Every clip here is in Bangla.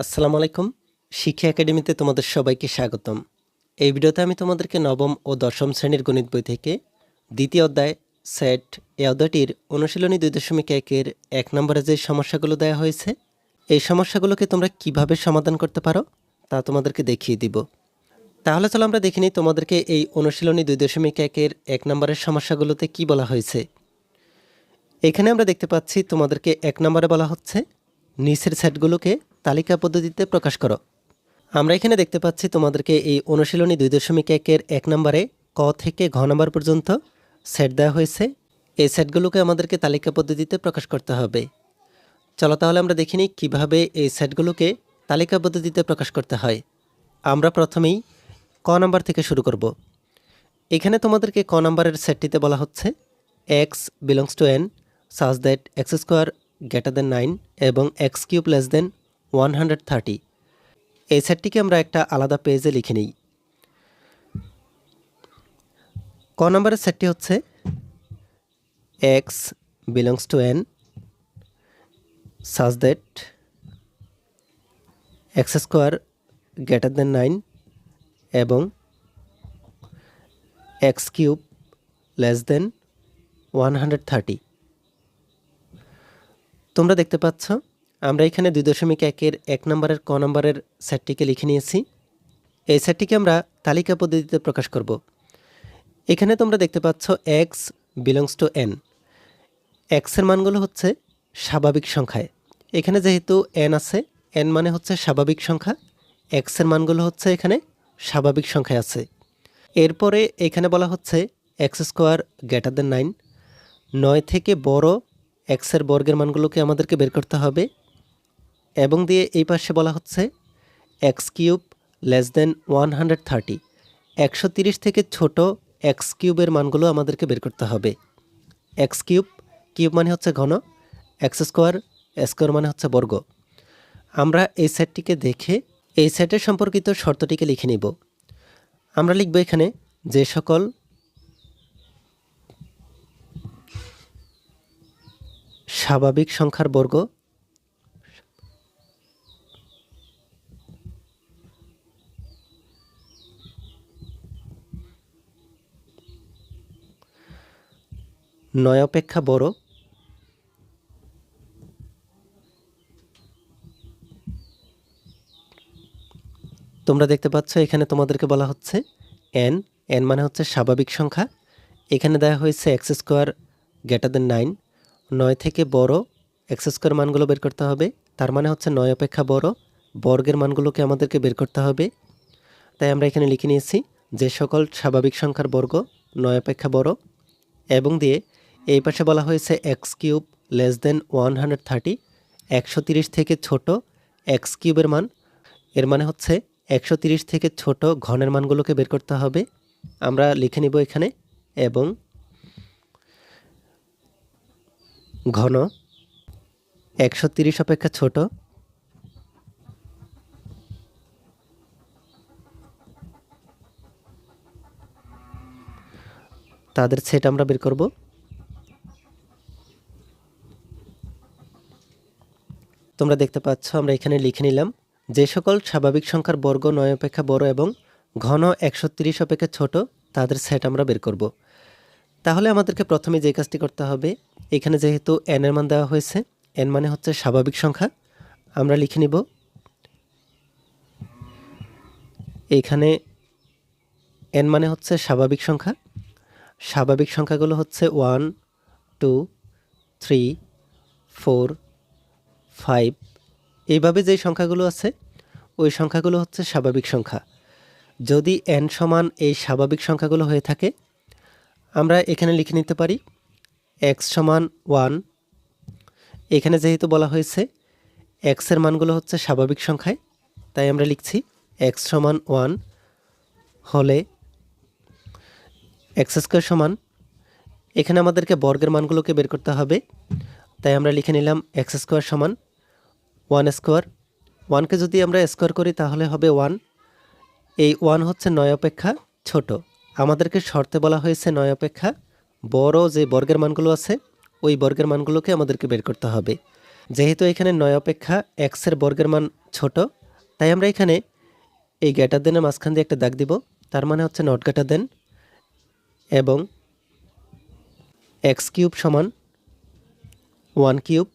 আসসালামু আলাইকুম। শিক্ষা একাডেমিতে তোমাদের সবাইকে স্বাগতম। এই ভিডিওতে আমি তোমাদেরকে নবম ও দশম শ্রেণীর গণিত বই থেকে দ্বিতীয় অধ্যায় সেট এই অধ্যায়টির অনুশীলনী 2.1-এর 1 নম্বরে যে সমস্যাগুলো দেওয়া হয়েছে, এই সমস্যাগুলোকে তোমরা কিভাবে সমাধান করতে পারো তা তোমাদেরকে দেখিয়ে দিব। তাহলে চলো আমরা দেখে নিই তোমাদেরকে এই অনুশীলনী 2.1-এর 1 নম্বরের সমস্যাগুলোতে কি বলা হয়েছে। এখানে আমরা দেখতে পাচ্ছি তোমাদেরকে 1 নম্বরে বলা হচ্ছে নিচের সেটগুলোকে তালিকা পদ্ধতিতে প্রকাশ করো। আমরা এখানে দেখতে পাচ্ছি তোমাদেরকে এই অনুশীলনী 2.1-এর 1 নম্বরে ক থেকে ঘ নম্বর পর্যন্ত সেট দেওয়া হয়েছে। এই সেটগুলোকে আমাদেরকে তালিকা পদ্ধতিতে প্রকাশ করতে হবে। চলো তাহলে আমরা দেখে নিই কীভাবে এই সেটগুলোকে তালিকা পদ্ধতিতে প্রকাশ করতে হয়। আমরা প্রথমেই ক নম্বর থেকে শুরু করব। এখানে তোমাদেরকে ক নম্বরের সেটটিতে বলা হচ্ছে x belongs to n such that x square greater than 9 এবং x cube less than 130। এই সেটটিকে আমরা একটা আলাদা পেজে লিখে নিই। ক নম্বরের সেটটি হচ্ছে x belongs to n such that x square greater than 9 এবং x cube less than 130। তোমরা দেখতে পাচ্ছ আমরা এখানে 2.1-এর 1 নম্বরের ক নম্বরের সেটটিকে লিখে নিয়েছি। এই সেটটিকে আমরা তালিকা পদ্ধতিতে প্রকাশ করব। এখানে তোমরা দেখতে পাচ্ছ x belongs to n। x এর মানগুলো হচ্ছে স্বাভাবিক সংখ্যায়। এখানে যেহেতু n আছে, n মানে হচ্ছে স্বাভাবিক সংখ্যা, x এর মানগুলো হচ্ছে এখানে স্বাভাবিক সংখ্যায় আছে। এরপরে এখানে বলা হচ্ছে x স্কোয়ার গ্রেটার দেন 9, 9 থেকে বড় x এর বর্গের মানগুলোকে আমাদেরকে বের করতে হবে। এবং দিয়ে এই পাশে বলা হচ্ছে x কিউব লেস দেন 130, 130 থেকে ছোট x কিউবের মানগুলো আমাদেরকে বের করতে হবে। x কিউব, কিউব মানে হচ্ছে ঘন, x স্কোয়ার, স্কোয়ার মানে হচ্ছে বর্গ। আমরা এই সেটটিকে দেখে এই সেটের সম্পর্কিত শর্তটিকে লিখে নিব। আমরা লিখব এখানে যে সকল স্বাভাবিক সংখ্যার বর্গ নয় অপেক্ষা বড় তোমরা দেখতে পাচ্ছ এখানে তোমাদেরকে বলা হচ্ছে n, n মানে হচ্ছে স্বাভাবিক সংখ্যা। এখানে দেওয়া হয়েছে x স্কোয়ার গ্রেটার দেন 9, 9 থেকে বড় x স্কোয়ার মানগুলো বের করতে হবে। তার মানে হচ্ছে 9 অপেক্ষা বড় বর্গের মানগুলোকে আমাদেরকে বের করতে হবে। তাই আমরা এখানে লিখে নিয়েছি যে সকল স্বাভাবিক সংখ্যার বর্গ 9 অপেক্ষা বড়, এবং দিয়ে এই পাশে বলা হয়েছে x কিউব লেস দেন 130, 130 থেকে ছোট x কিউবের মান। এর মানে হচ্ছে 130 থেকে ছোট ঘনের মানগুলোকে বের করতে হবে। আমরা লিখে নিব এখানে এবং ঘন 130 অপেক্ষা ছোট তাদের সেট আমরা বের করব। তোমরা দেখতে পাচ্ছ আমরা এখানে লিখে নিলাম যে সকল স্বাভাবিক সংখ্যার বর্গ 9 অপেক্ষা বড় এবং ঘন 130 অপেক্ষা ছোট তাদের সেট আমরা বের করব। তাহলে আমাদেরকে প্রথমে যে কাজটি করতে হবে, এখানে যেহেতু n এর মান দেওয়া হয়েছে, n মানে হচ্ছে স্বাভাবিক সংখ্যা, আমরা লিখে নিব এখানে n মানে হচ্ছে স্বাভাবিক সংখ্যা। স্বাভাবিক সংখ্যাগুলো হচ্ছে 1, 2, 3, 4, 5। এইভাবে যেই সংখ্যাগুলো আছে ওই সংখ্যাগুলো হচ্ছে স্বাভাবিক সংখ্যা। যদি n সমান এই স্বাভাবিক সংখ্যাগুলো হয়ে থাকে, আমরা এখানে লিখে নিতে পারি x সমান 1। এখানে যেহেতু বলা হয়েছে x এর মানগুলো হচ্ছে স্বাভাবিক সংখ্যায়, তাই আমরা লিখছি x সমান 1 হলে x স্কোয়ার সমান, এখানে আমাদেরকে বর্গের মানগুলোকে বের করতে হবে, তাই আমরা লিখে নিলাম x স্কোয়ার সমান 1 স্কোয়ার। 1কে যদি আমরা স্কোয়ার করি তাহলে হবে 1। এই 1 হচ্ছে 9 অপেক্ষা ছোট। আমাদেরকে শর্তে বলা হয়েছে 9 অপেক্ষা বড় যে বর্গের মানগুলো আছে ওই বর্গের মানগুলোকে আমাদেরকে বের করতে হবে। যেহেতু এখানে 9 অপেক্ষা x এর বর্গের মান ছোট, তাই আমরা এখানে এই গ্রেটার দেনের মাঝখান দিয়ে একটা দাগ দিব, তার মানে হচ্ছে নট গ্রেটার দেন, এবং x কিউব সমান 1 কিউব,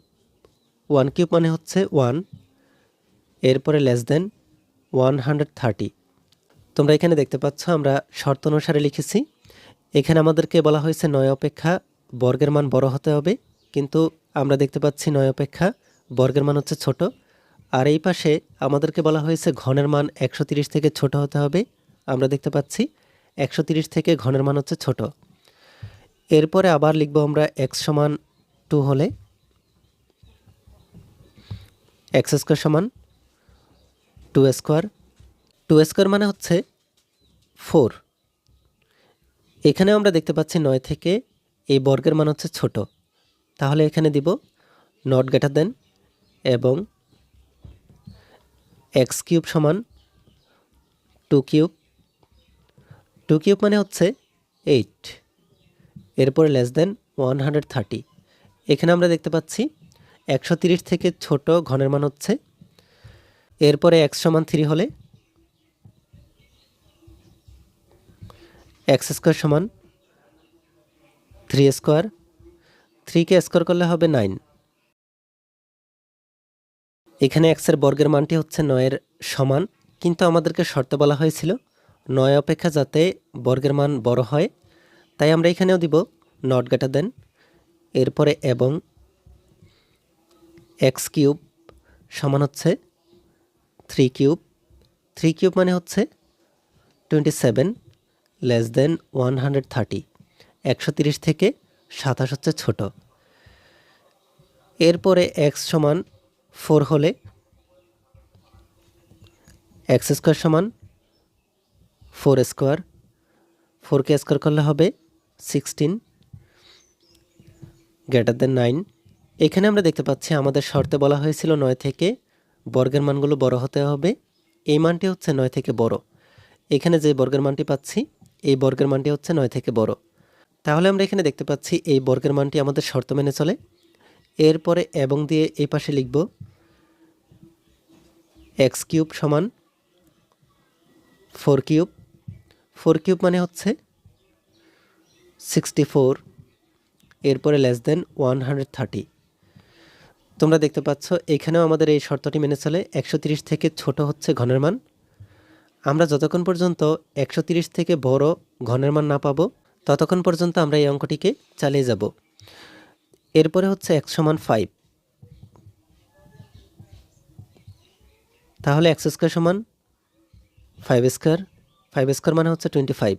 1 কিউব মানে হচ্ছে 1, এরপরে লেস দেন 130। তোমরা এখানে দেখতে পাচ্ছ আমরা শর্ত অনুসারে লিখেছি। এখানে আমাদেরকে বলা হয়েছে 9 অপেক্ষা বর্গের মান বড় হতে হবে, কিন্তু আমরা দেখতে পাচ্ছি 9 অপেক্ষা বর্গের মান হচ্ছে ছোট। আর এই পাশে আমাদেরকে বলা হয়েছে ঘনের মান 130 থেকে ছোট হতে হবে, আমরা দেখতে পাচ্ছি 130 থেকে ঘনের মান হচ্ছে ছোট। এরপরে আবার লিখব আমরা x সমান 2 হলে x স্কোয়ার সমান 2 স্কোয়ার, 2 স্কোয়ার মানে হচ্ছে 4। এখানে আমরা দেখতে পাচ্ছি 9 থেকে এই বর্গের মান হচ্ছে ছোট, তাহলে এখানে দিব নট গ্রেটার দেন এবং x কিউব সমান 2 কিউব, 2 কিউব মানে হচ্ছে 8, এরপরে লেস দেন 130। এখানে আমরা দেখতে পাচ্ছি 130 থেকে ছোট ঘনের মান হচ্ছে, এরপরে x সমান 3 হলে x স্কোয়ার সমান 3 স্কোয়ার, 3 কে স্কোয়ার করলে হবে 9। এখানে x এর বর্গের মানটি হচ্ছে 9 এর সমান, কিন্তু আমাদেরকে শর্তে বলা হয়েছিল 9 অপেক্ষা যাতে বর্গের মান বড় হয়, তাই আমরা এখানেও দিব নট গ্রেটার দেন, এরপরে এবং x কিউব সমান হচ্ছে 3 কিউব, 3 কিউব মানে হচ্ছে 27, লেস দেন 130। 130 থেকে 27 হচ্ছে ছোট। এরপরে x সমান 4 হলে x স্কোয়ার সমান 4 স্কোয়ার, 4 কে স্কোয়ার করলে হবে 16, গ্রেটার দেন 9। এখানে আমরা দেখতে পাচ্ছি আমাদের শর্তে বলা হয়েছিল 9 থেকে বর্গের মানগুলো বড় হতে হবে, এই মানটি হচ্ছে 9 থেকে বড়। এখানে যে বর্গের মানটি পাচ্ছি এই বর্গের মানটি হচ্ছে 9 থেকে বড়, তাহলে আমরা এখানে দেখতে পাচ্ছি এই বর্গের মানটি আমাদের শর্ত মেনে চলে। এরপরে এবং দিয়ে এই পাশে লিখব x কিউব সমান 4 কিউব, 4 কিউব মানে হচ্ছে 64, এরপরে লেস দেন 130। তোমরা দেখতে পাচ্ছ এখানেও আমাদের এই শর্তটি মেনে চলে, 130 থেকে ছোট হচ্ছে ঘনের মান। আমরা যতক্ষণ পর্যন্ত 130 থেকে বড় ঘনের মান না পাবো ততক্ষণ পর্যন্ত আমরা এই অঙ্কটিকে চালিয়ে যাব। এরপরে হচ্ছে x সমান 5, তাহলে x স্কোয়ার সমান 5 স্কোয়ার, 5 স্কোয়ার মানে হচ্ছে 25,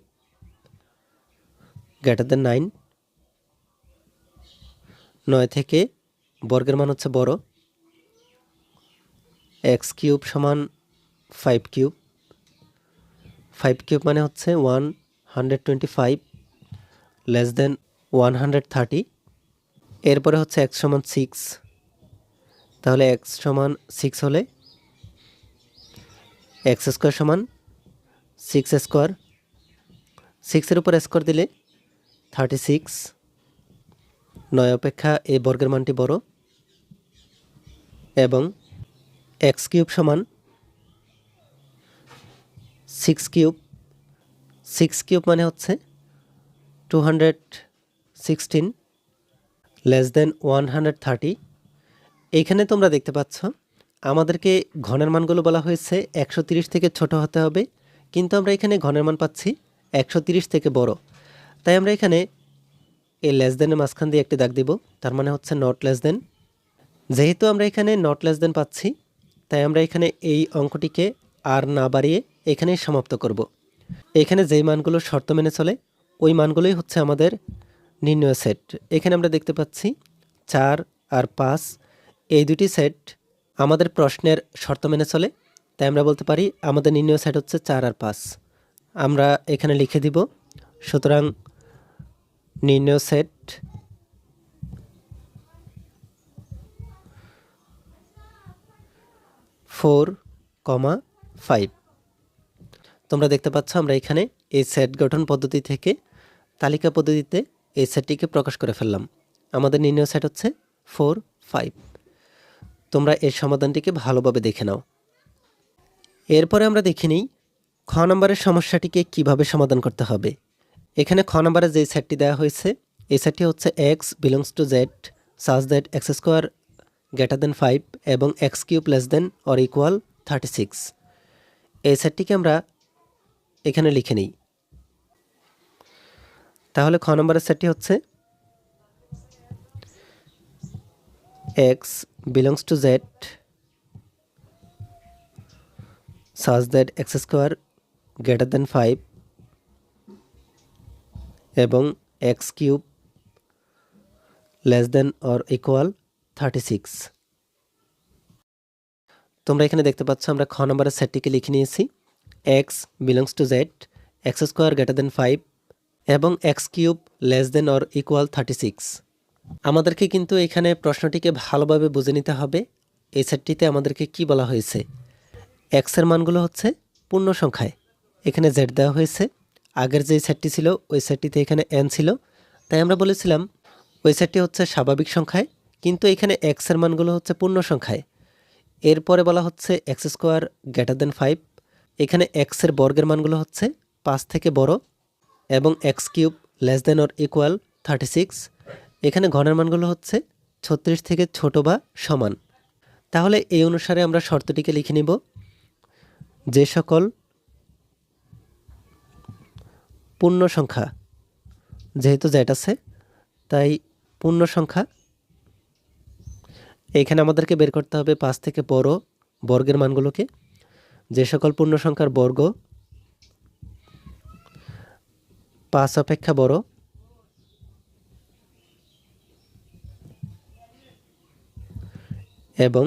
গ্রেটার দেন 9। 9 থেকে বর্গের মান হচ্ছে বড়, x কিউব সমান 5 কিউব, 5 কিউব মানে হচ্ছে 125, লেস দেন 130। এরপরে হচ্ছে x সমান 6, তাহলে x সমান 6 হলে x স্কোয়ার সমান 6 স্কোয়ার, 6 এর উপর স্কোয়ার দিলে 36, 9 অপেক্ষা এই বর্গের মানটি বড়, এবং x কিউব সমান 6 কিউব, 6 কিউব মানে হচ্ছে 216, লেস দেন 130। এইখানে তোমরা দেখতে পাচ্ছ আমাদেরকে ঘনের মানগুলো বলা হয়েছে 130 থেকে ছোট হতে হবে, কিন্তু আমরা এখানে ঘনের মান পাচ্ছি 130 থেকে বড়, তাই আমরা এখানে এই লেস দেনের মাঝখান দিয়ে একটি দাগ দিব, তার মানে হচ্ছে নট লেস দেন। যেহেতু আমরা এখানে নট লেস দেন পাচ্ছি, তাই আমরা এখানে এই অঙ্কটিকে আর না বাড়িয়ে এখানেই সমাপ্ত করব। এখানে যেই মানগুলো শর্ত মেনে চলে ওই মানগুলোই হচ্ছে আমাদের নির্ণয় সেট। এখানে আমরা দেখতে পাচ্ছি 4 আর 5 এই দুটি সেট আমাদের প্রশ্নের শর্ত মেনে চলে, তাই আমরা বলতে পারি আমাদের নির্ণয় সেট হচ্ছে 4 আর 5। আমরা এখানে লিখে দিব, সুতরাং নির্ণয় সেট ফোর, 5। তোমরা দেখতে পাচ্ছ আমরা এখানে এই সেট গঠন পদ্ধতি থেকে তালিকা পদ্ধতিতে এই সেটটিকে প্রকাশ করে ফেললাম। আমাদের নির্ণয় সেট হচ্ছে 4, 5। তোমরা এর সমাধানটিকে ভালোভাবে দেখে নাও। এরপরে আমরা দেখে নিই খ নম্বরের সমস্যাটিকে কিভাবে সমাধান করতে হবে। এখানে খ নম্বরে যে সেটটি দেওয়া হয়েছে এই সেটটি হচ্ছে x belongs to Z such that x square greater than 5 এবং x cube less than or equal 36। এই সেটটিকে আমরা এখানে লিখে নিই। তাহলে খ নম্বরের সেটটি হচ্ছে x belongs to Z such that x square greater than 5 এবং x cube less than or equal 36। তোমরা এখানে দেখতে পাচ্ছ আমরা খ নম্বরের সেটটিকে লিখে নিয়েছি x belongs to z x square greater than 5 এবং x cube less than or equal 36। আমাদেরকে কিন্তু এখানে প্রশ্নটিকে ভালোভাবে বুঝে নিতে হবে। এই সেটটিতে আমাদেরকে কি বলা হয়েছে, x এর মানগুলো হচ্ছে পূর্ণ সংখ্যায়, এখানে z দেওয়া হয়েছে। আগের যে সেটটি ছিল ওই সেটটিতে এখানে n ছিল, তাই আমরা বলেছিলাম ওই সেটটি হচ্ছে স্বাভাবিক সংখ্যায়, কিন্তু এখানে x এর মানগুলো হচ্ছে পূর্ণ সংখ্যায়। এরপরে বলা হচ্ছে x স্কোয়ার গ্রেটার দেন 5, এখানে x এর বর্গের মানগুলো হচ্ছে 5 থেকে বড় এবং x cube less than or equal 36, এখানে ঘনের মানগুলো হচ্ছে 36 থেকে ছোট বা সমান। তাহলে এই অনুসারে আমরা শর্তটিকে লিখে নিব, যে সকল পূর্ণ সংখ্যা, যেহেতু z আছে তাই পূর্ণ সংখ্যা, এখানে আমাদেরকে বের করতে হবে 5 থেকে বড় বর্গের মানগুলোকে। যে সকল পূর্ণ সংখ্যার বর্গ 5 অপেক্ষা বড় এবং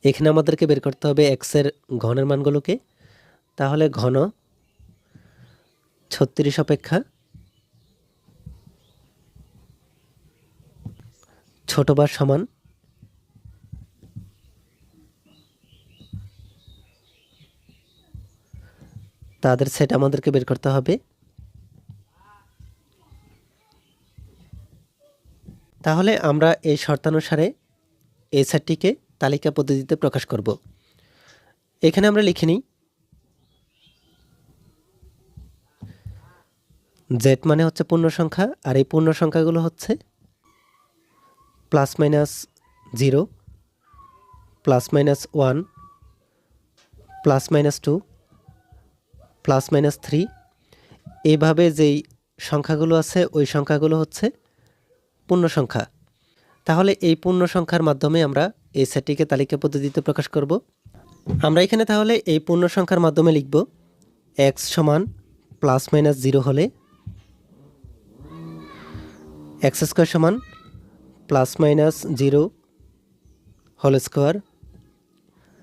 এখানে আমাদেরকে বের করতে হবে x এর ঘনের মানগুলোকে। তাহলে ঘন 36 অপেক্ষা ছোট বা সমান, তাদের সেট আমাদেরকে বের করতে হবে। তাহলে আমরা এই শর্তানুসারে এই সেটটিকে তালিকা পদ্ধতিতে প্রকাশ করব। এখানে আমরা লিখে নিই z মানে হচ্ছে পূর্ণ সংখ্যা, আর এই পূর্ণ সংখ্যাগুলো হচ্ছে +-0 +-1 +-2 +-3, এইভাবে যেই সংখ্যাগুলো আছে ওই সংখ্যাগুলো হচ্ছে পূর্ণ সংখ্যা। তাহলে এই পূর্ণ সংখ্যার মাধ্যমে আমরা এই সেটটিকে তালিকা পদ্ধতিতে প্রকাশ করব। আমরা এখানে তাহলে এই পূর্ণ সংখ্যার মাধ্যমে লিখব x সমান +-0 হলে x স্কোয়ার সমান +-0 হোল স্কোয়ার,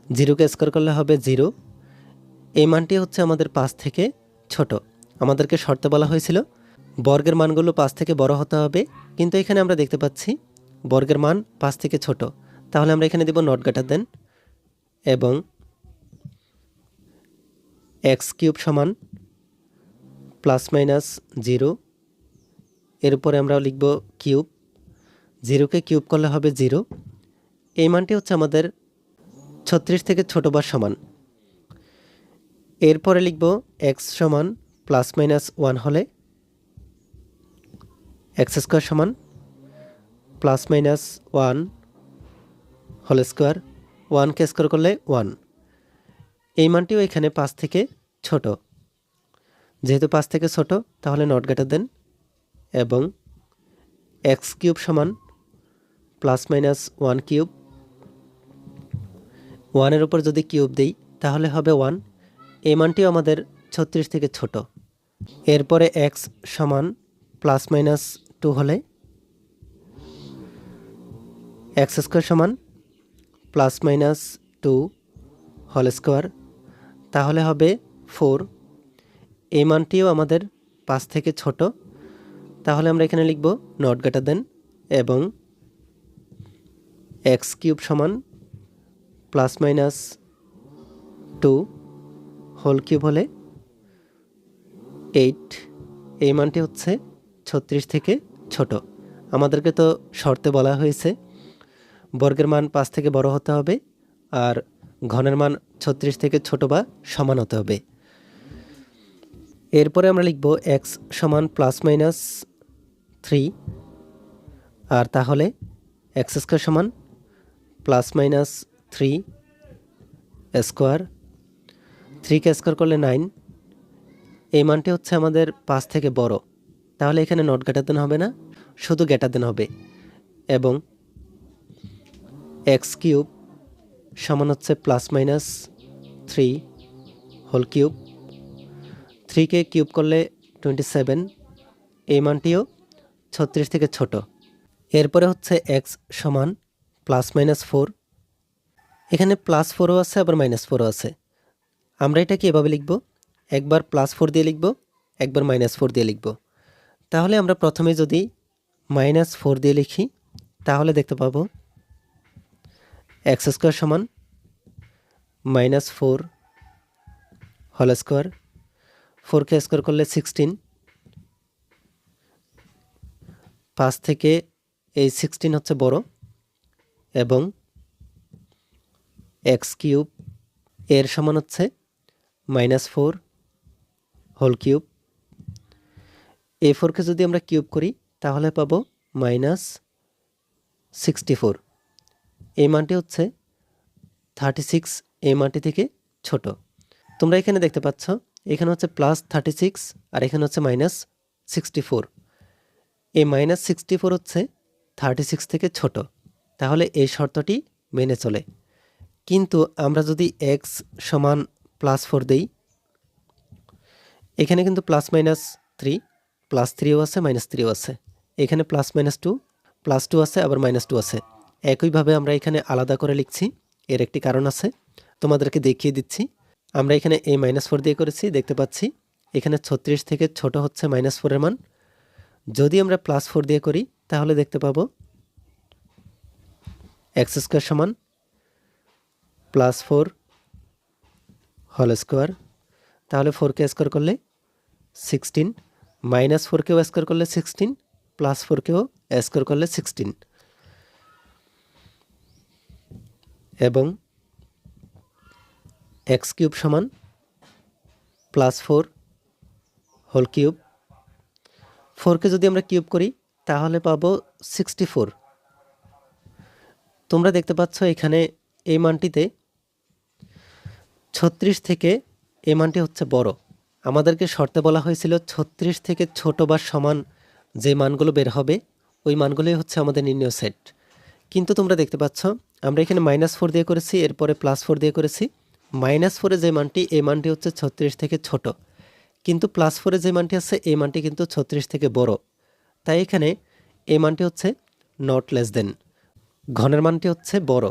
0কে স্কোয়ার করলে হবে 0। এই মানটি হচ্ছে আমাদের 5 থেকে ছোট। আমাদেরকে শর্তে বলা হয়েছিল বর্গের মানগুলো 5 থেকে বড় হতে হবে, কিন্তু এখানে আমরা দেখতে পাচ্ছি বর্গের মান 5 থেকে ছোট। তাহলে আমরা এখানে দেব নট গ্রেটার দেন এবং x কিউব সমান +-0, এরপরে আমরা লিখব কিউব, 0কে কিউব করলে হবে 0। এই মানটি হচ্ছে আমাদের 36 থেকে ছোট বা সমান। এরপরে লিখব x সমান +-1 হলে x স্কোয়ার সমান +-1 হোল স্কোয়ার, 1কে স্কোয়ার করলে 1। এই মানটিও এখানে 5 থেকে ছোট, যেহেতু 5 থেকে ছোট তাহলে নট গ্রেটার দেন এবং x কিউব সমান +-1 কিউব, 1-এর উপর যদি কিউব দিই তাহলে হবে 1। এই মানটিও আমাদের 36 থেকে ছোট। এরপরে x সমান +-2 হলে x স্কোয়ার সমান +-2 হোল স্কোয়ার, তাহলে হবে 4। এই মানটিও আমাদের 5 থেকে ছোট, তাহলে আমরা এখানে লিখব নট গ্রেটার দেন এবং x কিউব সমান +-2 হোল কিউব হলে 8। এই মানটি হচ্ছে 36 থেকে ছোট। আমাদেরকে তো শর্তে বলা হয়েছে বর্গের মান 5 থেকে বড় হতে হবে আর ঘনের মান 36 থেকে ছোট বা সমান হতে হবে। এরপরে আমরা লিখব এক্স সমান প্লাস মাইনাস 3, আর তাহলে এক্স স্কোয়ার সমান প্লাস মাইনাস 3 স্কোয়ার, 3কে স্কোয়ার করলে 9। এই মানটি হচ্ছে আমাদের 5 থেকে বড়, তাহলে এখানে নট গ্রেটার দেন হবে না, শুধু গ্রেটার দেন হবে। এবং এক্স কিউব সমান হচ্ছে প্লাস মাইনাস 3 হোল কিউব, 3কে কিউব করলে 27, এই মানটিও 36 থেকে ছোট। এরপরে হচ্ছে এক্স সমান প্লাস মাইনাস 4, এখানে প্লাস 4ও আছে আবার মাইনাস 4ও আছে। আমরা এটাকে এভাবে লিখব, একবার প্লাস 4 দিয়ে লিখব, একবার মাইনাস 4 দিয়ে লিখব। তাহলে আমরা প্রথমে যদি মাইনাস 4 দিয়ে লিখি তাহলে দেখতে পাবো এক্স স্কোয়ার সমান মাইনাস 4 হোল স্কোয়ার, 4কে স্কোয়ার করলে 16, 5 থেকে এই 16 হচ্ছে বড়। এবং এক্স কিউব এর সমান হচ্ছে মাইনাস 4 হোল কিউব, এই 4কে যদি আমরা কিউব করি তাহলে পাবো মাইনাস 64, এই মানটি হচ্ছে 36, এই মানটি থেকে ছোট। তোমরা এখানে দেখতে পাচ্ছ এখানে হচ্ছে প্লাস 36 আর এখানে হচ্ছে মাইনাস 64, এই মাইনাস 64 হচ্ছে 36 থেকে ছোট, তাহলে এই শর্তটি মেনে চলে। কিন্তু আমরা যদি এক্স সমান প্লাস 4 দেই, এখানে কিন্তু প্লাস মাইনাস 3, প্লাস 3ও আছে মাইনাস 3ও আছে, এখানে প্লাস মাইনাস 2, প্লাস 2 আছে আবার মাইনাস 2 আছে। একইভাবে আমরা এখানে আলাদা করে লিখছি, এর একটি কারণ আছে, তোমাদেরকে দেখিয়ে দিচ্ছি। আমরা এখানে এই মাইনাস 4 দিয়ে করেছি, দেখতে পাচ্ছি এখানে 36 থেকে ছোট হচ্ছে মাইনাস 4 এর মান। যদি আমরা প্লাস 4 দিয়ে করি তাহলে দেখতে পাবো এক্স স্কোয়ার সমান প্লাস 4 হোল স্কোয়ার, তাহলে 4কে স্কোয়ার করলে 16, মাইনাস 4কেও স্কোয়ার করলে 16, প্লাস 4কেও স্কোয়ার করলে 16, এবং এক্স কিউব সমান প্লাস 4 হোল কিউব, 4কে যদি আমরা কিউব করি তাহলে পাবো 64। তোমরা দেখতে পাচ্ছ এখানে এই মানটিতে 36 থেকে এই মানটি হচ্ছে বড়। আমাদেরকে শর্তে বলা হয়েছিল 36 থেকে ছোট বা সমান যে মানগুলো বের হবে ওই মানগুলোই হচ্ছে আমাদের নির্ণয় সেট। কিন্তু তোমরা দেখতে পাচ্ছ আমরা এখানে মাইনাস 4 দিয়ে করেছি, এরপরে প্লাস 4 দিয়ে করেছি। মাইনাস 4-এ যে মানটি, এই মানটি হচ্ছে 36 থেকে ছোট, কিন্তু প্লাস 4-এ যে মানটি আছে এই মানটি কিন্তু 36 থেকে বড়। তাই এখানে এই মানটি হচ্ছে নট লেস দেন, ঘনের মানটি হচ্ছে বড়।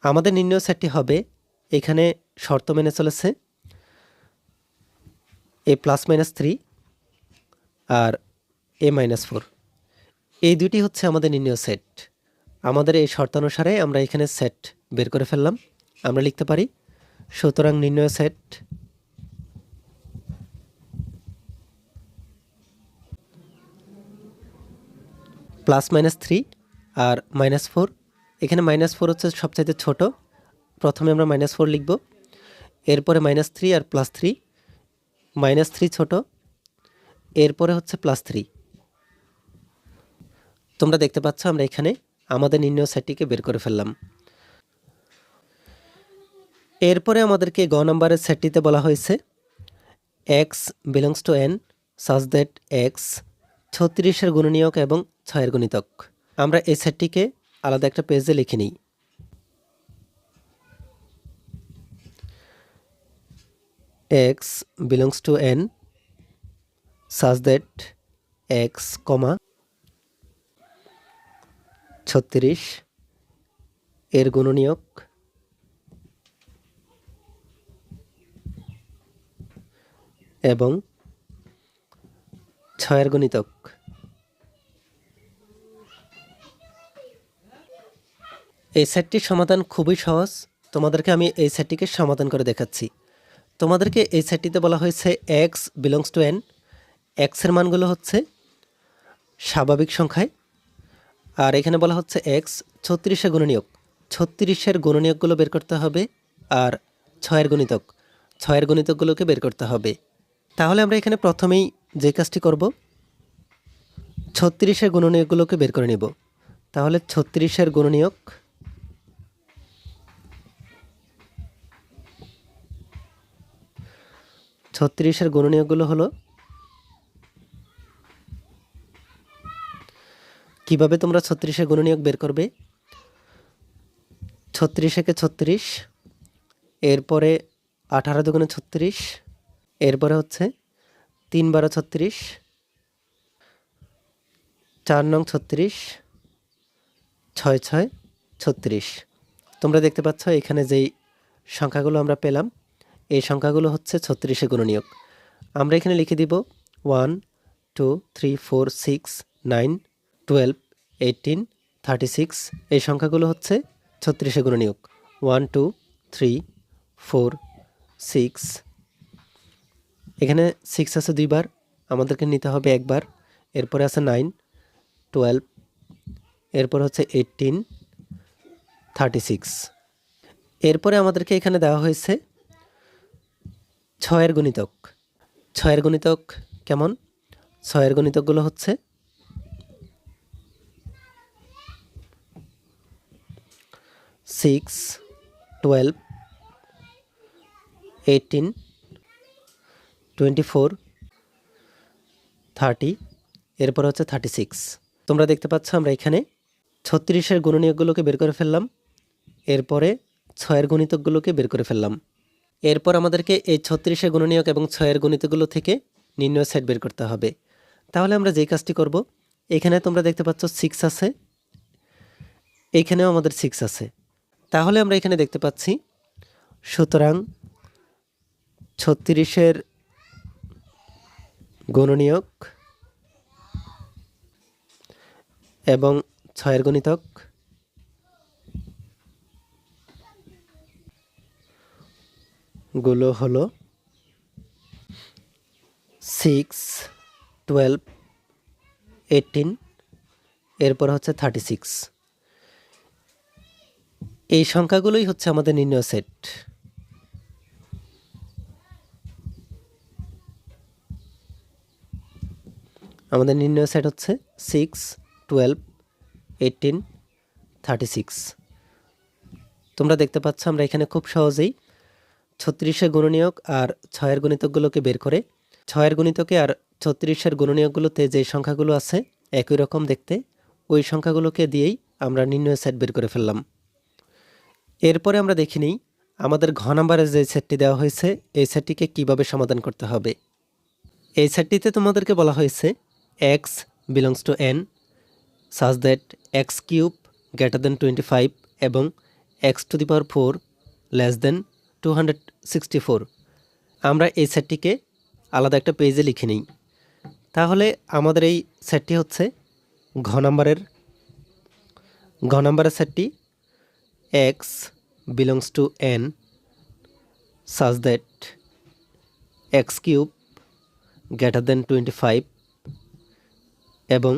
আমাদের নির্ণয় সেটটি হবে, এখানে শর্ত মেনে চলেছে এ প্লাস মাইনাস 3 আর এ মাইনাস 4, এই দুটি হচ্ছে আমাদের নির্ণয় সেট। আমাদের এই শর্তানুসারে আমরা এখানে সেট বের করে ফেললাম। আমরা লিখতে পারি সুতরাং নির্ণয় সেট প্লাস মাইনাস 3 আর মাইনাস 4, এখানে মাইনাস 4 হচ্ছে সবচাইতে ছোট, প্রথমে আমরা মাইনাস 4 লিখব, এরপরে মাইনাস 3 আর প্লাস 3, মাইনাস 3 ছোট, এরপরে হচ্ছে প্লাস 3। তোমরা দেখতে পাচ্ছ আমরা এখানে আমাদের নির্ণয় সেটটিকে বের করে ফেললাম। এরপরে আমাদেরকে গ নম্বরের সেটটিতে বলা হয়েছে X belongs to N such that X 36-এর গুণনীয়ক এবং 6-এর গুণিতক। আমরা এই সেটটিকে আলাদা একটা পেজে লিখে নিই। X belongs to N such that x, 36 এর গুণনীয়ক এবং 6-এর গুণিতক। এই সেটটির সমাধান খুবই সহজ, তোমাদেরকে আমি এই সেটটিকে সমাধান করে দেখাচ্ছি। তোমাদেরকে এই সেটটিতে বলা হয়েছে এক্স বিলংস টু এন, এক্সের মানগুলো হচ্ছে স্বাভাবিক সংখ্যায়, আর এখানে বলা হচ্ছে এক্স 36-এর গুণনীয়ক, 36-এর গুণনীয়কগুলো বের করতে হবে, আর 6-এর গুণিতক, 6-এর গুণিতকগুলোকে বের করতে হবে। তাহলে আমরা এখানে প্রথমেই যে কাজটি করব, 36-এর গুণনীয়কগুলোকে বের করে নিব। তাহলে 36-এর গুণনীয়ক, 36-এর গুণনীয়কগুলো হলো, কিভাবে তোমরা 36-এর গুণনীয়ক বের করবে, 36-একে 36, এরপরে 18 দুগুণে 36, এরপরে হচ্ছে 3 12 36, 4 নং 36, 6 6 36। তোমরা দেখতে পাচ্ছ এখানে যেই সংখ্যাগুলো আমরা পেলাম, এই সংখ্যাগুলো হচ্ছে 36-এর গুণনীয়ক। আমরা এখানে লিখে দিব 1 2 3 4 6 9 12 18 36। এই সংখ্যাগুলো হচ্ছে 36-এর গুণনীয়ক। 1 2 3 4 6, এখানে 6 আছে দুইবার, আমাদেরকে নিতে হবে একবার। এরপরে আছে 9 12, এরপর হচ্ছে 18 36। এরপরে আমাদেরকে এখানে দেওয়া হয়েছে 6-এর গুণিতক। 6-এর গুণিতক কেমন? 6-এর গুণিতকগুলো হচ্ছে 6 12 18 24 30, এরপর হচ্ছে 36। তোমরা দেখতে পাচ্ছ আমরা এখানে 36-এর গুণনীয়কগুলোকে বের করে ফেললাম, এরপরে 6-এর গুণিতকগুলোকে বের করে ফেললাম। এরপর আমাদেরকে এই 36-এর গুণনীয়ক এবং 6-এর গুণিতকগুলো থেকে নির্ণয় সেট বের করতে হবে। তাহলে আমরা যেই কাজটি করব, এখানে তোমরা দেখতে পাচ্ছ 6 আছে, এইখানেও আমাদের 6 আছে। তাহলে আমরা এখানে দেখতে পাচ্ছি, সুতরাং 36-এর গুণনীয়ক এবং 6-এর গুণিতক গুলো হলো 6 12 18, এরপর হচ্ছে 36। এই সংখ্যাগুলোই হচ্ছে আমাদের নির্ণয় সেট। আমাদের নির্ণয় সেট হচ্ছে 6 12 18 36। তোমরা দেখতে পাচ্ছ আমরা এখানে খুব সহজেই 36-এর গুণনীয়ক আর 6-এর গুণিতকগুলোকে বের করে, 6-এর গুণিতকে আর 36-এর গুণনীয়কগুলোতে যে সংখ্যাগুলো আছে একই রকম দেখতে, ওই সংখ্যাগুলোকে দিয়েই আমরা নির্ণয় সেট বের করে ফেললাম। এরপরে আমরা দেখে নিই আমাদের ঘ নাম্বারে যে সেটটি দেওয়া হয়েছে, এই সেটটিকে কিভাবে সমাধান করতে হবে। এই সেটটিতে তোমাদেরকে বলা হয়েছে x belongs to n such that x³ greater than 25 এবং x⁴ less than 264। আমরা এই সেটটিকে আলাদা একটা পেজে লিখে নিই। তাহলে আমাদের এই সেটটি হচ্ছে ঘ নাম্বারের সেটটি x belongs to n such that x³ greater than 25 এবং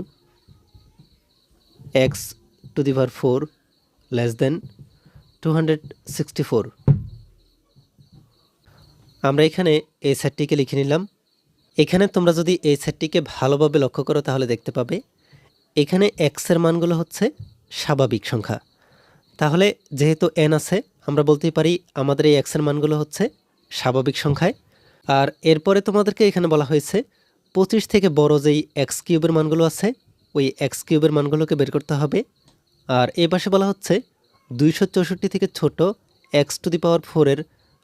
x⁴ less than 264। আমরা এখানে এই সেটটিকে লিখে নিলাম। এখানে তোমরা যদি এই সেটটিকে ভালোভাবে লক্ষ্য করো তাহলে দেখতে পাবে এখানে x-এর মানগুলো হচ্ছে স্বাভাবিক সংখ্যা। তাহলে যেহেতু n আছে, আমরা বলতেই পারি আমাদের এই x-এর মানগুলো হচ্ছে স্বাভাবিক সংখ্যায়। আর এরপরে তোমাদেরকে এখানে বলা হয়েছে 25 থেকে বড় যেই x³ মানগুলো আছে, ওই x³ মানগুলোকে বের করতে হবে। আর এই পাশে বলা হচ্ছে 264 থেকে ছোট x⁴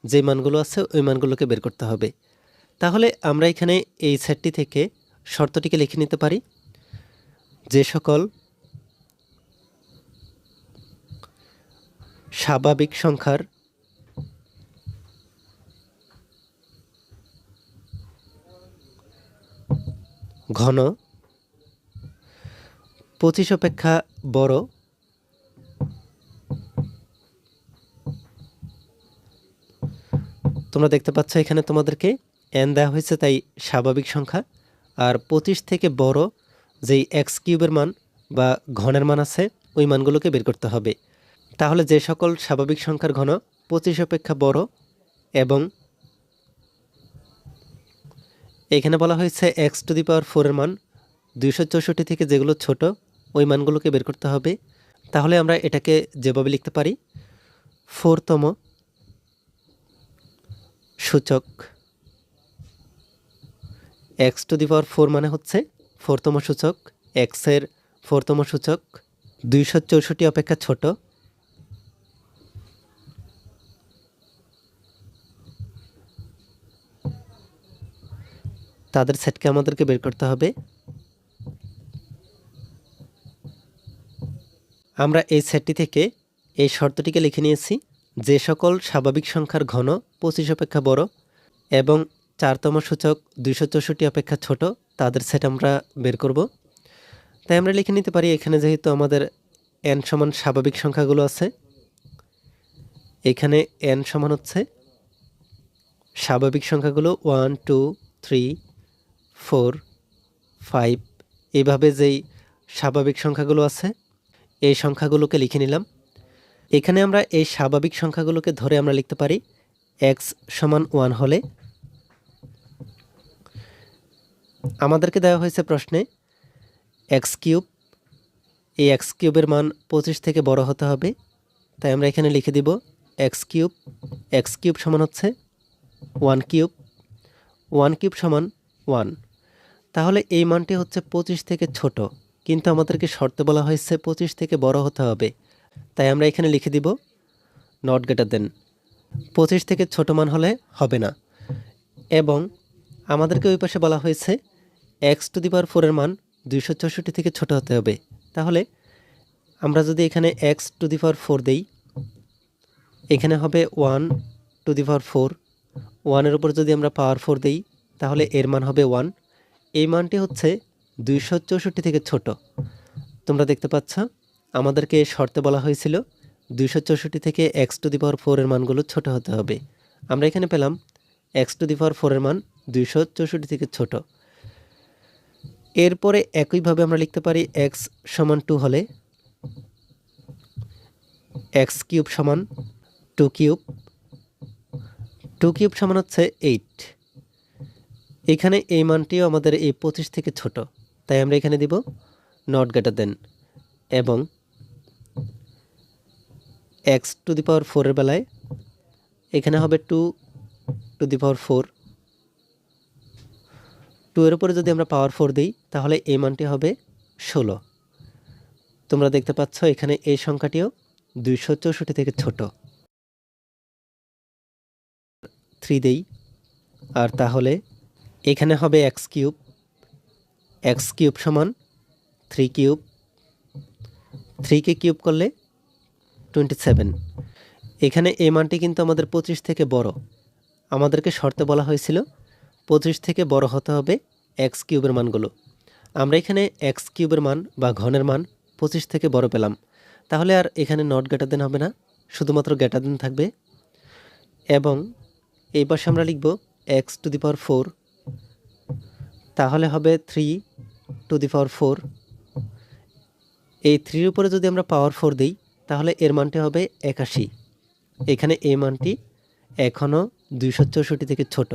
যে মানগুলো আছে ওই মানগুলোকে বের করতে হবে। তাহলে আমরা এখানে এই সেটটি থেকে শর্তটিকে লিখে নিতে পারি, যে সকল স্বাভাবিক সংখ্যার ঘন 25 অপেক্ষা বড় তোমরা দেখতে পাচ্ছ এখানে তোমাদেরকে n দেওয়া হয়েছে, তাই স্বাভাবিক সংখ্যা। আর 25 থেকে বড় যেই x³ মান বা ঘনের মান আছে ওই মানগুলোকে বের করতে হবে। তাহলে যে সকল স্বাভাবিক সংখ্যার ঘন 25 অপেক্ষা বড় এবং এখানে বলা হয়েছে x⁴ এর মান 264 থেকে যেগুলো ছোট ওই মানগুলোকে বের করতে হবে। তাহলে আমরা এটাকে যেভাবে লিখতে পারি, 4তম সূচক x⁴ মানে হচ্ছে 4তম সূচক, x এর 4তম সূচক 264 অপেক্ষা ছোট, তাদের সেটকে আমাদেরকে বের করতে হবে। আমরা এই সেটটি থেকে এই শর্তটিকে লিখে নিয়েছি, যে সকল স্বাভাবিক সংখ্যার ঘন 25 অপেক্ষা বড় এবং 4তম সূচক 264 অপেক্ষা ছোট তাদের সেট আমরা বের করব। তাই আমরা লিখে নিতে পারি, এখানে যেহেতু আমাদের n সমান স্বাভাবিক সংখ্যাগুলো আছে, এখানে n সমান হচ্ছে স্বাভাবিক সংখ্যাগুলো 1 2 3 4 5, এইভাবে যেই স্বাভাবিক সংখ্যাগুলো আছে এই সংখ্যাগুলোকে লিখে নিলাম। এখানে আমরা এই স্বাভাবিক সংখ্যাগুলোকে ধরে আমরা লিখতে পারি x সমান 1 হলে আমাদেরকে দেওয়া হয়েছে প্রশ্নে x3, এই x3 এর মান 25 থেকে বড় হতে হবে। তাই আমরা এখানে লিখে দিব x3 সমান হচ্ছে 1³ সমান 1। তাহলে এই মানটি হচ্ছে 25 থেকে ছোট, কিন্তু আমাদেরকে শর্তে বলা হয়েছে 25 থেকে বড় হতে হবে। তাই আমরা এখানে লিখে দিব নট গ্রেটার দেন, 25 থেকে ছোট মান হলে হবে না। এবং আমাদেরকে ওই পাশে বলা হয়েছে x⁴ এর মান 264 থেকে ছোট হতে হবে। তাহলে আমরা যদি এখানে x⁴ দেই, এখানে হবে 1⁴, 1-এর উপর যদি আমরা পাওয়ার 4 দেই তাহলে এর মান হবে 1। এই মানটি হচ্ছে 264 থেকে ছোট। তোমরা দেখতে পাচ্ছ আমাদেরকে শর্তে বলা হয়েছিল 264 থেকে x⁴ এর মানগুলো ছোট হতে হবে। আমরা এখানে পেলাম x⁴ এর মান 264 থেকে ছোট। এরপরে একইভাবে আমরা লিখতে পারি x সমান 2 হলে x³ সমান 2³ সমান হচ্ছে 8। এখানে এই মানটিও আমাদের এই 25 থেকে ছোট, তাই আমরা এখানে দিব নট গ্রেটার দেন। এবং x⁴ এর বেলায় এখানে হবে 2⁴, 2 এর উপরে যদি আমরা পাওয়ার 4 দিই তাহলে এই মানটি হবে 16। তোমরা দেখতে পাচ্ছ এখানে এই সংখ্যাটিও 264 থেকে ছোট। 3 দেই, আর তাহলে এখানে হবে x³ সমান 3³, 3কে কিউব করলে 27। এখানে এই মানটি কিন্তু আমাদের 25 থেকে বড়। আমাদেরকে শর্তে বলা হয়েছিল 25 থেকে বড় হতে হবে x³ এর মানগুলো। আমরা এখানে x³ এর মান বা ঘনের মান 25 থেকে বড় পেলাম। তাহলে আর এখানে নট গ্রেটার দেন হবে না, শুধুমাত্র গ্রেটার দেন থাকবে। এবং এই পাশে আমরা লিখব x⁴, তাহলে হবে 3⁴। এই 3-র উপরে যদি আমরা পাওয়ার 4 দিই তাহলে এর মানটি হবে 81। এখানে এই মানটি এখনও 264 থেকে ছোট।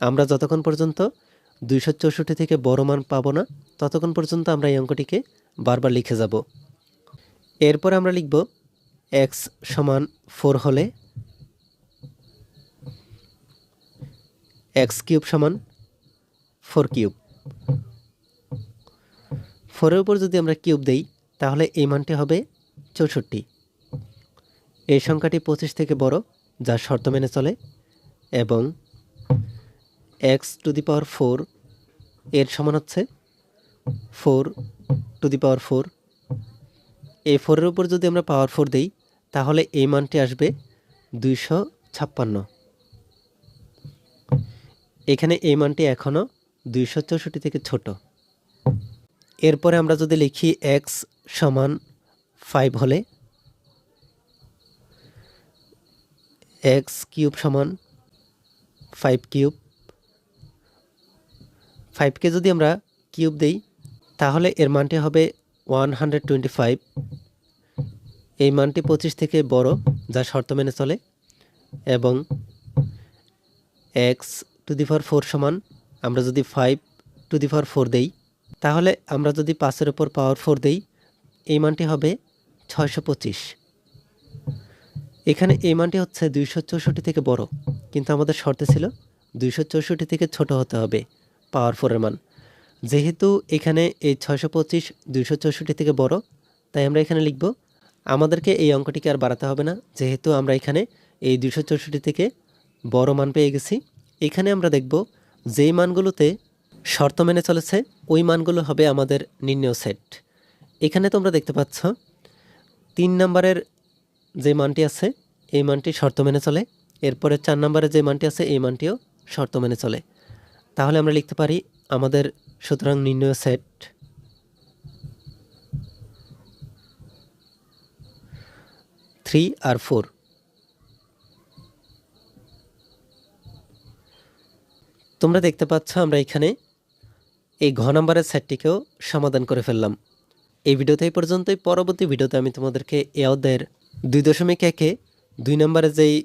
আমরা যতক্ষণ পর্যন্ত 264 থেকে বড় মান পাবো না ততক্ষণ পর্যন্ত আমরা এই অঙ্কটিকে বারবার লিখে যাব। এরপর আমরা লিখব x সমান 4 হলে x³ সমান 4³। 4-এর উপর যদি আমরা কিউব দেই তাহলে এই মানটি হবে 64। এই সংখ্যাটি 25 থেকে বড়, যা শর্ত মেনে চলে। এবং x⁴ এর সমান হচ্ছে 4⁴। এই 4-এর উপর যদি আমরা পাওয়ার 4 দিই তাহলে এই মানটি আসবে 256। এখানে এই মানটি এখনও 264 থেকে ছোট। এরপরে আমরা যদি লিখি x সমান 5 হলে x³ সমান 5³। 5কে যদি আমরা কিউব দেই তাহলে এর মানটি হবে 125। এই মানটি 25 থেকে বড়, যা শর্ত মেনে চলে, এবং x⁴ সমান আমরা যদি 5⁴ দেই, তাহলে আমরা যদি 5-এর উপর পাওয়ার 4 দেই, এই মানটি হবে 625। এখানে এই মানটি হচ্ছে 264 থেকে বড়, কিন্তু আমাদের শর্তে ছিল 264 থেকে ছোট হতে হবে পাওয়ার 4-এর মান। যেহেতু এখানে এই 625 264 থেকে বড়, তাই আমরা এখানে লিখব আমাদেরকে এই অঙ্কটিকে আর বাড়াতে হবে না, যেহেতু আমরা এখানে এই 264 থেকে বড় মান পেয়ে গেছি। এখানে আমরা দেখব যেই মানগুলোতে শর্ত মেনে চলেছে ওই মানগুলো হবে আমাদের নির্ণেয় সেট। এখানে তোমরা দেখতে পাচ্ছ 3 নম্বরের যে মানটি আছে এই মানটি শর্ত মেনে চলে, এরপরে 4 নম্বরে যে মানটি আছে এই মানটিও শর্ত মেনে চলে। তাহলে আমরা লিখতে পারি আমাদের সুতরাং নির্ণেয় সেট 3 আর 4। তোমরা দেখতে পাচ্ছ আমরা এখানে এই ঘ নম্বরের সেটটিকেও সমাধান করে ফেললাম। এই ভিডিওতে এই পর্যন্তই। পরবর্তী ভিডিওতে আমি তোমাদেরকে এই অধ্যায়ের 2.1-এ 2 নম্বরে যেই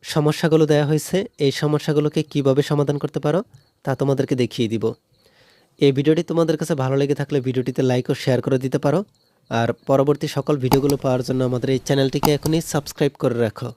সমস্যাগুলো দেওয়া হয়েছে এই সমস্যাগুলোকে কিভাবে সমাধান করতে পারো তা তোমাদেরকে দেখিয়ে দিব। এই ভিডিওটি তোমাদের কাছে ভালো লেগে থাকলে ভিডিওটিতে লাইক ও শেয়ার করে দিতে পারো। আর পরবর্তী সকল ভিডিওগুলো পাওয়ার জন্য আমাদের এই চ্যানেলটিকে এখনই সাবস্ক্রাইব করে রাখো।